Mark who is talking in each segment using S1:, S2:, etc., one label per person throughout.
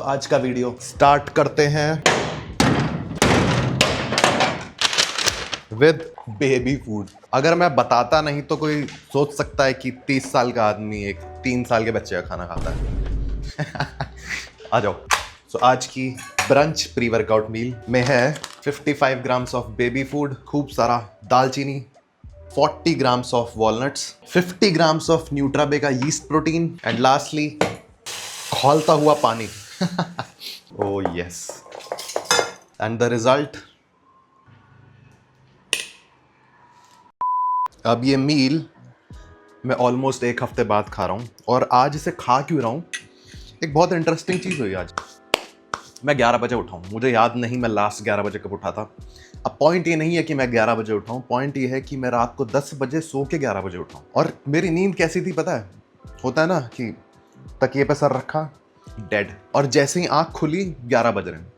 S1: तो आज का वीडियो स्टार्ट करते हैं विद बेबी फूड। अगर मैं बताता नहीं तो कोई सोच सकता है कि 30 साल का आदमी एक 3 साल के बच्चे का खाना खाता है। आ जाओ। सो आज की ब्रंच प्री वर्कआउट मील में है 55 ग्राम्स ऑफ बेबी फूड, खूब सारा दालचीनी, 40 grams of walnuts, 50 grams of Nutrabay का यीस्ट प्रोटीन एंड लास्टली खौलता हुआ पानी। Oh yes, and the result. अब ये मील मैं ऑलमोस्ट एक हफ्ते बाद खा रहा हूँ, और आज इसे खा क्यों रहा हूँ, एक बहुत इंटरेस्टिंग चीज़ हुई आज। मैं 11 बजे उठा हूँ, मुझे याद नहीं मैं लास्ट 11 बजे कब उठा था। अब पॉइंट ये नहीं है कि मैं 11 बजे उठा हूँ, पॉइंट ये है कि मैं रात को 10 बजे सो के 11 बजे उठा हूँ। और मेरी नींद कैसी थी पता है? होता है ना कि तकिए पे सर रखा, डेड, और जैसे ही आँख खुली 11 बज रहे हैं।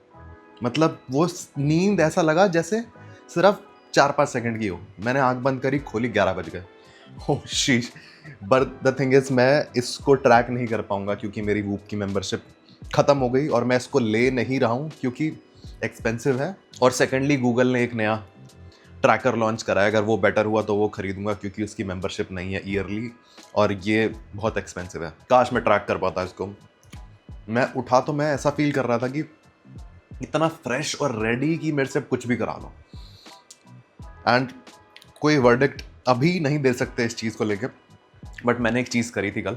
S1: मतलब वो नींद ऐसा लगा जैसे सिर्फ 4-5 सेकंड की हो। मैंने आंख बंद करी, खोली, 11 बज गए। ओह शीश। बट द थिंग इज मैं इसको ट्रैक नहीं कर पाऊंगा क्योंकि मेरी वूप की मेंबरशिप ख़त्म हो गई, और मैं इसको ले नहीं रहा हूँ क्योंकि एक्सपेंसिव है। और सेकेंडली गूगल ने एक नया ट्रैकर लॉन्च करा है, अगर वो बेटर हुआ तो वो खरीदूंगा क्योंकि उसकी मेंबरशिप नहीं है ईयरली, और ये बहुत एक्सपेंसिव है। काश मैं ट्रैक कर पाता इसको। मैं उठा तो मैं ऐसा फील कर रहा था कि इतना फ्रेश और रेडी कि मेरे से कुछ भी करा लो। एंड कोई वर्डिक्ट अभी नहीं दे सकते इस चीज़ को लेकर, बट मैंने एक चीज़ करी थी कल।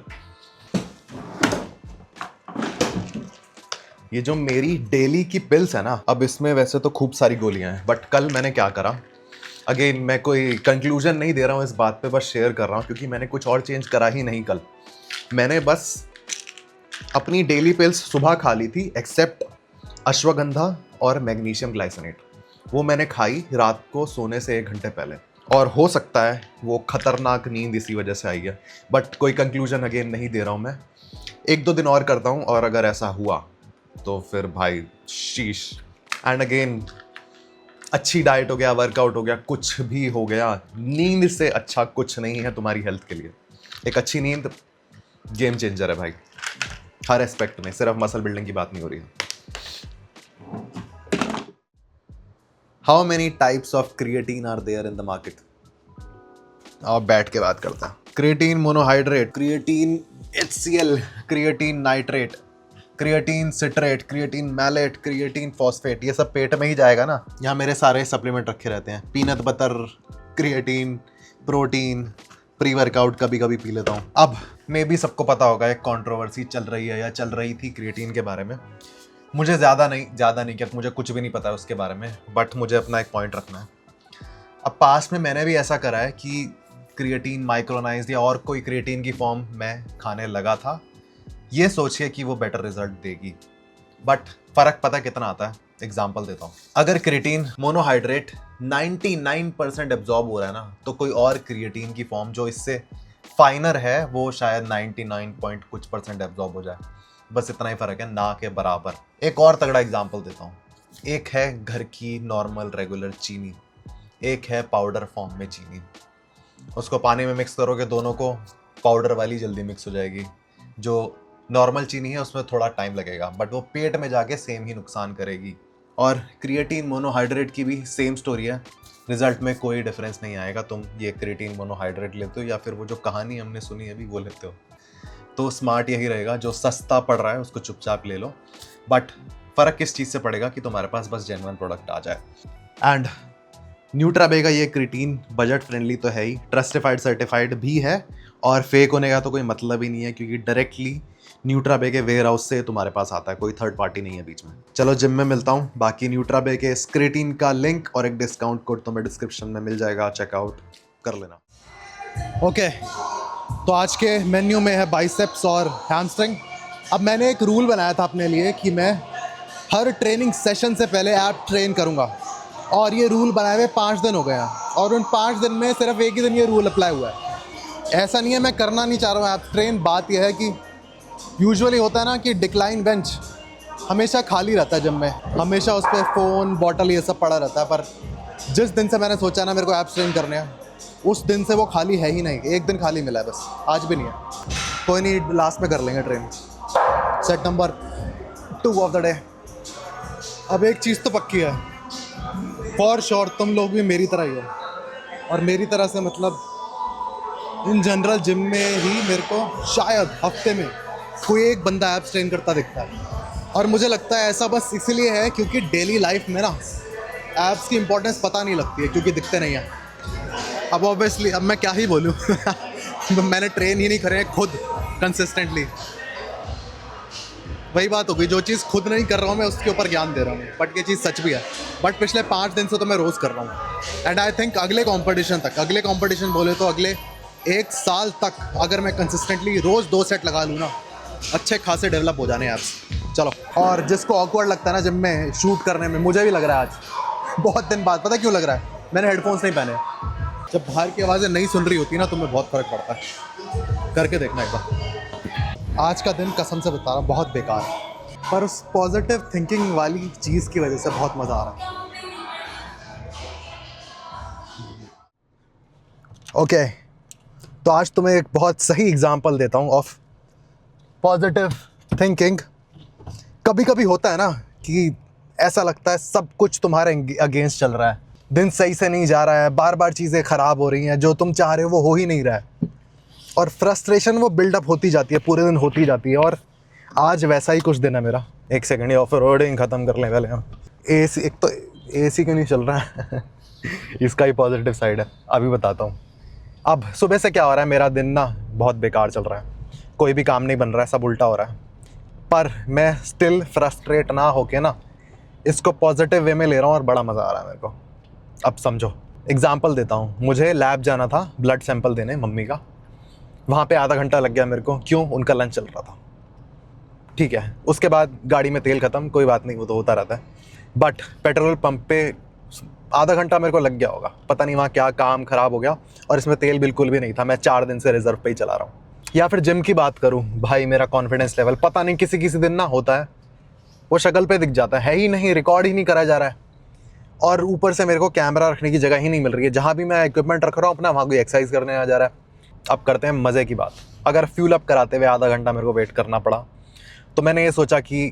S1: ये जो मेरी डेली की पिल्स है ना, अब इसमें वैसे तो खूब सारी गोलियां हैं, बट कल मैंने क्या करा, अगेन मैं कोई कंक्लूजन नहीं दे रहा हूँ इस बात पे, बस शेयर कर रहा हूँ क्योंकि मैंने कुछ और चेंज करा ही नहीं कल। मैंने बस अपनी डेली पिल्स सुबह खा ली थी, एक्सेप्ट अश्वगंधा और मैग्नीशियम ग्लाइसिनेट। वो मैंने खाई रात को सोने से 1 घंटे पहले, और हो सकता है वो खतरनाक नींद इसी वजह से आई है, बट कोई कंक्लूजन अगेन नहीं दे रहा हूँ मैं। 1-2 दिन और करता हूँ, और अगर ऐसा हुआ तो फिर भाई शीश। एंड अगेन अच्छी डाइट हो गया, वर्कआउट हो गया, कुछ भी हो गया, नींद से अच्छा कुछ नहीं है तुम्हारी हेल्थ के लिए। एक अच्छी नींद गेम चेंजर है भाई, हर एस्पेक्ट में, सिर्फ मसल बिल्डिंग की बात नहीं हो रही है। How many types of creatine are there in the market? अब बैठ के बात करता है। Creatine monohydrate, creatine HCl, creatine nitrate, creatine citrate, creatine malate, creatine phosphate, ये सब पेट में ही जाएगा ना। यहाँ मेरे सारे सप्लीमेंट रखे रहते हैं, peanut butter, creatine, protein, pre workout कभी कभी पी लेता हूँ। अब मे भी सबको पता होगा एक कंट्रोवर्सी चल रही है या चल रही थी क्रिएटीन के बारे में। मुझे ज़्यादा नहीं क्या, मुझे कुछ भी नहीं पता है उसके बारे में, बट मुझे अपना एक पॉइंट रखना है। अब पास्ट में मैंने भी ऐसा करा है कि क्रिएटीन माइक्रोनाइज्ड या और कोई क्रिएटीन की फॉर्म मैं खाने लगा था, ये सोचिए कि वो बेटर रिजल्ट देगी, बट फ़र्क पता कितना आता है। एग्जाम्पल देता हूँ, अगर क्रिएटीन मोनोहाइड्रेट 99% एब्जॉर्ब हो रहा है ना, तो कोई और क्रिएटीन की फॉर्म जो इससे फाइनर है वो शायद 99% एब्जॉर्ब हो जाए। बस इतना ही फ़र्क है, ना के बराबर। एक और तगड़ा एग्जाम्पल देता हूँ, एक है घर की नॉर्मल रेगुलर चीनी, एक है पाउडर फॉर्म में चीनी। उसको पानी में मिक्स करोगे, दोनों को पाउडर वाली जल्दी मिक्स हो जाएगी। जो नॉर्मल चीनी है उसमें थोड़ा टाइम लगेगा, बट वो पेट में जाके सेम ही नुकसान करेगी। और क्रिएटीन मोनोहाइड्रेट की भी सेम स्टोरी है, रिजल्ट में कोई डिफरेंस नहीं आएगा। तुम ये क्रिएटीन मोनोहाइड्रेट लेते हो या फिर वो जो कहानी हमने सुनी अभी वो लेते हो, तो स्मार्ट यही रहेगा, जो सस्ता पड़ रहा है उसको चुपचाप ले लो। बट फ़र्क किस चीज़ से पड़ेगा कि तुम्हारे पास बस जेन्युइन प्रोडक्ट आ जाए। एंड न्यूट्राबे का ये क्रिएटीन बजट फ्रेंडली तो है ही, ट्रस्टिफाइड सर्टिफाइड भी है, और फेक होने का तो कोई मतलब ही नहीं है क्योंकि डायरेक्टली न्यूट्राबे के वेयर हाउस से तुम्हारे पास आता है, कोई थर्ड पार्टी नहीं है बीच में। चलो जिम में मिलता हूँ। बाकी न्यूट्राबे के इस क्रिएटीन का लिंक और एक डिस्काउंट कोड तुम्हें डिस्क्रिप्शन में मिल जाएगा, चेकआउट कर लेना। ओके, तो आज के मेन्यू में है बाइसेप्स और हैमस्ट्रिंग। अब मैंने एक रूल बनाया था अपने लिए कि मैं हर ट्रेनिंग सेशन से पहले ऐप ट्रेन करूँगा, और ये रूल बनाए हुए 5 दिन हो गए हैं, और उन 5 दिन में सिर्फ एक ही दिन ये रूल अप्लाई हुआ है। ऐसा नहीं है मैं करना नहीं चाह रहा हूँ ऐप ट्रेन, बात यह है कि यूजुअली होता है ना कि डिक्लाइन बेंच हमेशा खाली रहता है जिम में, हमेशा उस पर फ़ोन बॉटल ये सब पड़ा रहता है। पर जिस दिन से मैंने सोचा ना मेरे को ऐप ट्रेन करने हैं, उस दिन से वो खाली है ही नहीं। एक दिन खाली मिला है बस, आज भी नहीं है। कोई नहीं, लास्ट में कर लेंगे train. Set number two of the day. अब एक चीज़ तो पक्की है, फॉर श्योर तुम लोग भी मेरी तरह ही हो, और मेरी तरह से मतलब इन जनरल जिम में ही मेरे को शायद हफ्ते में कोई एक बंदा एब्स ट्रेन करता दिखता है। और मुझे लगता है ऐसा बस इसलिए है क्योंकि डेली लाइफ में ना एब्स की इंपॉर्टेंस पता नहीं लगती है, क्योंकि दिखते नहीं हैं। अब ऑब्वियसली अब मैं क्या ही बोलूँ मैंने ट्रेन ही नहीं करे खुद कंसिस्टेंटली। वही बात हो गई, जो चीज़ खुद नहीं कर रहा हूँ मैं उसके ऊपर ज्ञान दे रहा हूँ, बट ये चीज़ सच भी है। बट पिछले 5 दिन से तो मैं रोज़ कर रहा हूँ। एंड आई थिंक अगले कंपटीशन बोले तो अगले 1 साल तक अगर मैं कंसिस्टेंटली रोज़ 2 सेट लगा लूँ ना, अच्छे खासे डेवलप हो जाने एप्स। चलो, और जिसको ऑकवर्ड लगता है ना जिम में शूट करने में, मुझे भी लग रहा है आज बहुत दिन बाद। पता क्यों लग रहा है? मैंने हेडफोन्स नहीं पहने। जब बाहर की आवाज़ें नहीं सुन रही होती ना तो मैं बहुत फ़र्क पड़ता है। करके देखना एक बार। आज का दिन कसम से बता रहा हूँ बहुत बेकार है, पर उस पॉजिटिव थिंकिंग वाली चीज़ की वजह से बहुत मज़ा आ रहा है। ओके, तो आज तुम्हें एक बहुत सही एग्जांपल देता हूँ ऑफ पॉजिटिव थिंकिंग। कभी कभी होता है ना कि ऐसा लगता है सब कुछ तुम्हारे अगेंस्ट चल रहा है, दिन सही से नहीं जा रहा है, बार बार चीज़ें ख़राब हो रही हैं, जो तुम चाह रहे हो वो हो ही नहीं रहा है, और फ्रस्ट्रेशन वो बिल्डअप होती जाती है, पूरे दिन होती जाती है। और आज वैसा ही कुछ दिन है मेरा। एक सेकंड, ये ऑफ रोडिंग ख़त्म कर लें पहले हम। AC, एक तो AC क्यों नहीं चल रहा है इसका ही पॉजिटिव साइड है, अभी बताता हूँ। अब सुबह से क्या हो रहा है, मेरा दिन ना बहुत बेकार चल रहा है, कोई भी काम नहीं बन रहा है, सब उल्टा हो रहा है। पर मैं स्टिल फ्रस्ट्रेट ना होके ना इसको पॉजिटिव वे में ले रहा हूँ और बड़ा मज़ा आ रहा है मेरे को। अब समझो, एग्जांपल देता हूँ। मुझे लैब जाना था ब्लड सैंपल देने मम्मी का, वहाँ पे आधा घंटा लग गया मेरे को। क्यों? उनका लंच चल रहा था। ठीक है, उसके बाद गाड़ी में तेल ख़त्म, कोई बात नहीं, वो तो होता रहता है। बट पेट्रोल पंप पे आधा घंटा मेरे को लग गया होगा, पता नहीं वहाँ क्या काम ख़राब हो गया, और इसमें तेल बिल्कुल भी नहीं था। मैं 4 दिन से रिजर्व पे ही चला रहा हूँ। या फिर जिम की बात करूँ, भाई मेरा कॉन्फिडेंस लेवल पता नहीं किसी किसी दिन ना होता है, वो शक्ल पे दिख जाता है ही नहीं, रिकॉर्ड ही नहीं करा जा रहा है। और ऊपर से मेरे को कैमरा रखने की जगह ही नहीं मिल रही है। जहाँ भी मैं इक्विपमेंट रख रहा हूँ अपना, वहाँ कोई एक्सरसाइज करने आ जा रहा है। अब करते हैं मज़े की बात। अगर फ्यूल अप कराते हुए आधा घंटा मेरे को वेट करना पड़ा, तो मैंने ये सोचा कि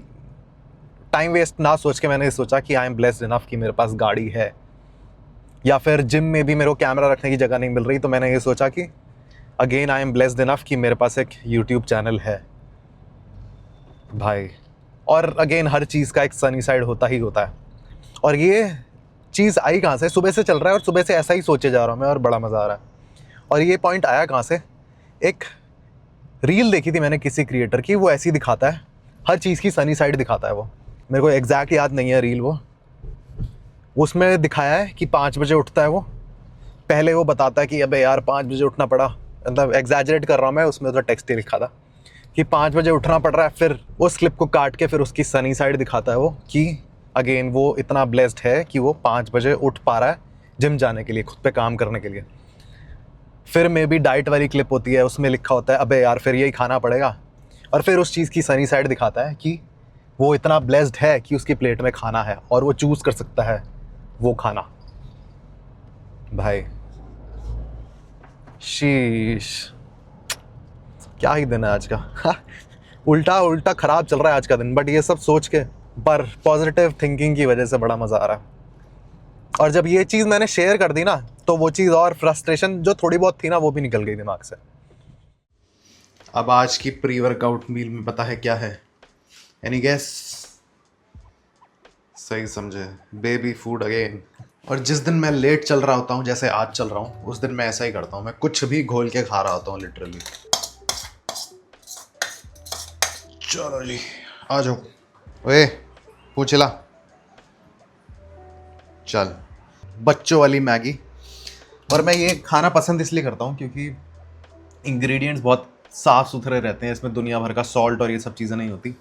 S1: टाइम वेस्ट ना सोच के मैंने ये सोचा कि आई एम ब्लेस्ड इनफ कि मेरे पास गाड़ी है। या फिर जिम में भी मेरे को कैमरा रखने की जगह नहीं मिल रही, तो मैंने ये सोचा कि again I am blessed enough कि मेरे पास एक यूट्यूब चैनल है भाई। और अगेन हर चीज़ का एक सनी साइड होता ही होता है। और ये चीज़ आई कहाँ से? सुबह से चल रहा है और सुबह से ऐसा ही सोचे जा रहा हूँ मैं, और बड़ा मज़ा आ रहा है। और ये पॉइंट आया कहाँ से? एक रील देखी थी मैंने किसी क्रिएटर की, वो ऐसी दिखाता है, हर चीज़ की सनी साइड दिखाता है वो। मेरे को एग्जैक्ट याद नहीं है रील, वो उसमें दिखाया है कि 5 बजे उठता है वो। पहले वो बताता है कि अबे यार 5 बजे उठना पड़ा, मतलब एग्जैजरेट कर रहा हूँ मैं, उसमें तो टेक्स्ट ही लिखा था कि 5 बजे उठना पड़ रहा है। फिर उस क्लिप को काट के फिर उसकी सनी साइड दिखाता है वो, कि अगेन वो इतना ब्लेस्ड है कि वो 5 बजे उठ पा रहा है जिम जाने के लिए, खुद पे काम करने के लिए। फिर मे बी डाइट वाली क्लिप होती है, उसमें लिखा होता है अबे यार फिर यही खाना पड़ेगा। और फिर उस चीज़ की सनी साइड दिखाता है कि वो इतना ब्लेस्ड है कि उसकी प्लेट में खाना है और वो चूज़ कर सकता है वो खाना। भाई शीश, क्या ही दिन है आज का उल्टा उल्टा ख़राब चल रहा है आज का दिन, बट ये सब सोच के, पर पॉजिटिव थिंकिंग की वजह से बड़ा मज़ा आ रहा है। और जब ये चीज़ मैंने शेयर कर दी ना, तो वो चीज़ और फ्रस्ट्रेशन जो थोड़ी बहुत थी ना, वो भी निकल गई दिमाग से। अब आज की प्री वर्कआउट मील में पता है क्या है? Any guess? सही समझे, बेबी फूड अगेन। और जिस दिन मैं लेट चल रहा होता हूँ, जैसे आज चल रहा हूँ, उस दिन मैं ऐसा ही करता हूँ, मैं कुछ भी घोल के खा रहा होता हूँ लिटरली। चलो जी, आ जाओ। ओए पूछ ला, चल। बच्चों वाली मैगी। और मैं ये खाना पसंद इसलिए करता हूँ क्योंकि इंग्रेडिएंट्स बहुत साफ़ सुथरे रहते हैं, इसमें दुनिया भर का सॉल्ट और ये सब चीज़ें नहीं होती।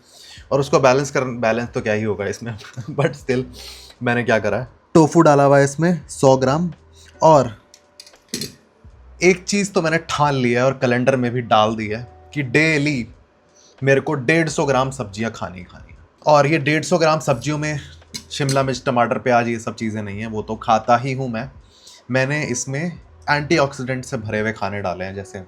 S1: और उसको बैलेंस तो क्या ही होगा इसमें बट स्टिल मैंने क्या करा है, टोफू डाला हुआ है इसमें 100 ग्राम। और एक चीज़ तो मैंने ठान लिया है और कैलेंडर में भी डाल दी है कि डेली मेरे को 150 ग्राम सब्जियां खानी है। और ये 150 ग्राम सब्जियों में शिमला मिर्च, टमाटर, प्याज ये सब चीज़ें नहीं हैं, वो तो खाता ही हूँ मैं। मैंने इसमें एंटीऑक्सीडेंट से भरे हुए खाने डाले हैं, जैसे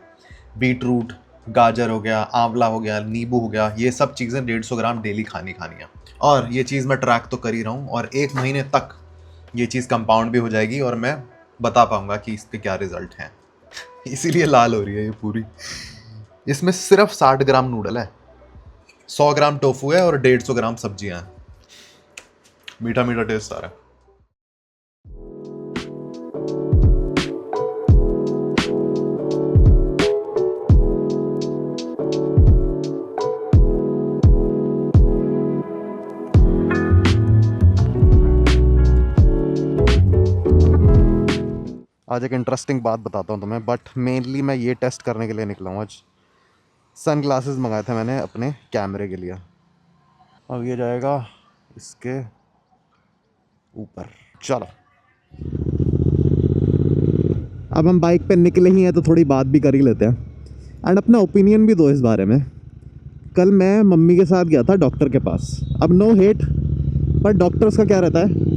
S1: बीट रूट, गाजर हो गया, आंवला हो गया, नींबू हो गया, ये सब चीज़ें 150 ग्राम डेली खानी है। और ये चीज़ मैं ट्रैक तो कर ही रहा हूँ, और 1 महीने तक ये चीज़ कंपाउंड भी हो जाएगी और मैं बता पाऊंगा कि इसके क्या रिजल्ट हैं। इसीलिए लाल हो रही है ये पूरी। इसमें सिर्फ 60 ग्राम नूडल है, 100 ग्राम टोफू है और 150 ग्राम सब्जियां हैं। मीठा मीठा टेस्ट आ रहा है। आज एक इंटरेस्टिंग बात बताता हूँ तुम्हें, बट मेनली मैं ये टेस्ट करने के लिए निकला हूँ आज। सन ग्लासेस मंगाए थे मैंने अपने कैमरे के लिए। अब ये जाएगा इसके ऊपर। चलो, अब हम बाइक पे निकले ही हैं तो थोड़ी बात भी कर ही लेते हैं, एंड अपना ओपिनियन भी दो इस बारे में। कल मैं मम्मी के साथ गया था डॉक्टर के पास। अब नो हेट, पर डॉक्टर्स का क्या रहता है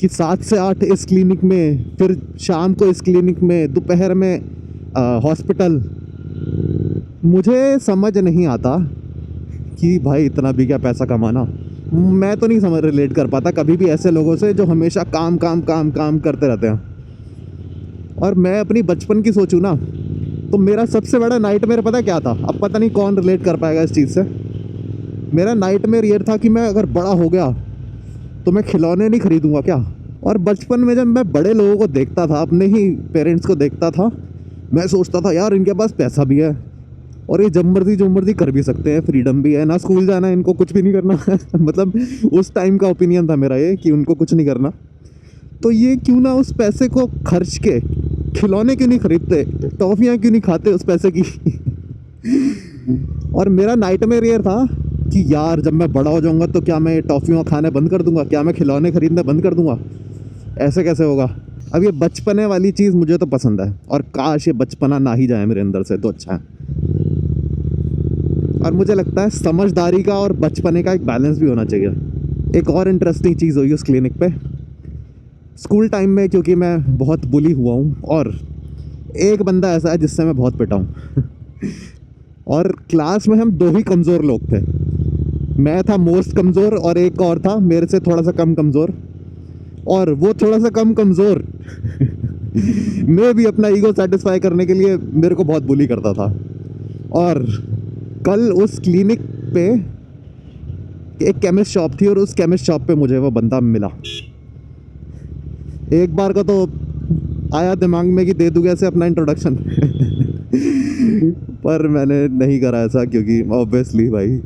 S1: कि 7 से 8 इस क्लिनिक में, फिर शाम को इस क्लिनिक में, दोपहर में हॉस्पिटल। मुझे समझ नहीं आता कि भाई इतना भी क्या पैसा कमाना। मैं तो नहीं समझ रिलेट कर पाता कभी भी ऐसे लोगों से जो हमेशा काम काम काम काम करते रहते हैं। और मैं अपनी बचपन की सोचूं ना, तो मेरा सबसे बड़ा नाइटमेयर पता क्या था? अब पता नहीं कौन रिलेट कर पाएगा इस चीज़ से। मेरा नाइटमेयर ये था कि मैं अगर बड़ा हो गया तो मैं खिलौने नहीं खरीदूंगा क्या। और बचपन में जब मैं बड़े लोगों को देखता था, अपने ही पेरेंट्स को देखता था, मैं सोचता था यार इनके पास पैसा भी है और ये जब मर्जी जो मर्जी कर भी सकते हैं, फ्रीडम भी है ना, स्कूल जाना है, इनको कुछ भी नहीं करना। मतलब उस टाइम का ओपिनियन था मेरा ये कि उनको कुछ नहीं करना। तो ये क्यों ना उस पैसे को खर्च के खिलौने क्यों नहीं खरीदते, टॉफ़ियाँ क्यों नहीं खाते उस पैसे की। और मेरा नाइटमेयर ये था कि यार जब मैं बड़ा हो जाऊंगा तो क्या मैं टॉफ़ियाँ खाने बंद कर दूंगा, क्या मैं खिलौने खरीदने बंद कर दूंगा? ऐसे कैसे होगा? अब ये बचपने वाली चीज़ मुझे तो पसंद है, और काश ये बचपना ना ही जाए मेरे अंदर से तो अच्छा है। और मुझे लगता है समझदारी का और बचपने का एक बैलेंस भी होना चाहिए। एक और इंटरेस्टिंग चीज़ हुई उस क्लिनिक पे स्कूल टाइम में, क्योंकि मैं बहुत बुली हुआ हूँ, और एक बंदा ऐसा है जिससे मैं बहुत पिटा हूँ। और क्लास में हम 2 ही कमज़ोर लोग थे। मैं था मोस्ट कमज़ोर और एक और था मेरे से थोड़ा सा कम कमज़ोर, और वो थोड़ा सा कम कमज़ोर मैं भी अपना ईगो सेटिस्फाई करने के लिए मेरे को बहुत बुली करता था। और कल उस क्लिनिक पे एक केमिस्ट शॉप थी, और उस केमिस्ट शॉप पे मुझे वो बंदा मिला। एक बार का तो आया दिमाग में कि दे दूँ कैसे अपना इंट्रोडक्शन। पर मैंने नहीं करा ऐसा, क्योंकि ऑब्वियसली भाई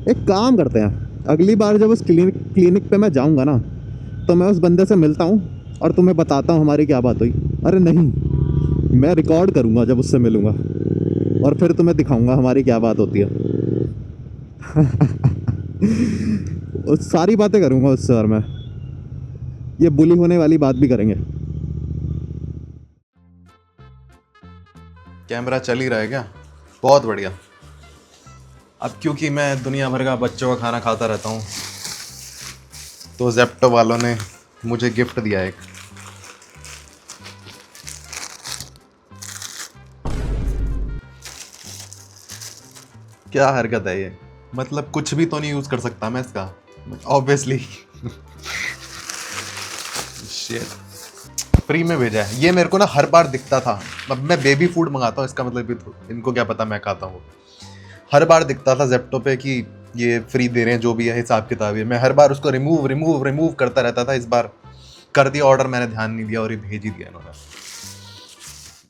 S1: एक काम करते हैं, अगली बार जब उस क्लिनिक पे मैं जाऊंगा ना, तो मैं उस बंदे से मिलता हूँ और तुम्हें बताता हूँ हमारी क्या बात हुई। अरे नहीं, मैं रिकॉर्ड करूँगा जब उससे मिलूँगा, और फिर तुम्हें दिखाऊँगा हमारी क्या बात होती है। उस सारी बातें करूँगा उससे, और मैं ये बुली होने वाली बात भी करेंगे। कैमरा चल ही रहा है क्या? बहुत बढ़िया। अब क्योंकि मैं दुनिया भर का बच्चों का खाना खाता रहता हूँ, तो ज़ेप्टो वालों ने मुझे गिफ्ट दिया एक। क्या हरकत है ये? मतलब कुछ भी तो नहीं यूज़ कर सकता मैं इसका, ऑब्वियसली। शिट, फ्री में भेजा है ये मेरे को ना। हर बार दिखता था, अब मैं बेबी फूड मंगाता हूँ, इसका मतलब भी तो इनको क्या पता मैं खाता हूँ। हर बार दिखता था ज़ेप्टो पे कि ये फ्री दे रहे हैं, जो भी है हिसाब किताब है। मैं हर बार उसको रिमूव करता रहता था। इस बार कर दिया ऑर्डर, मैंने ध्यान नहीं दिया और ये भेज ही दिया इन्होंने।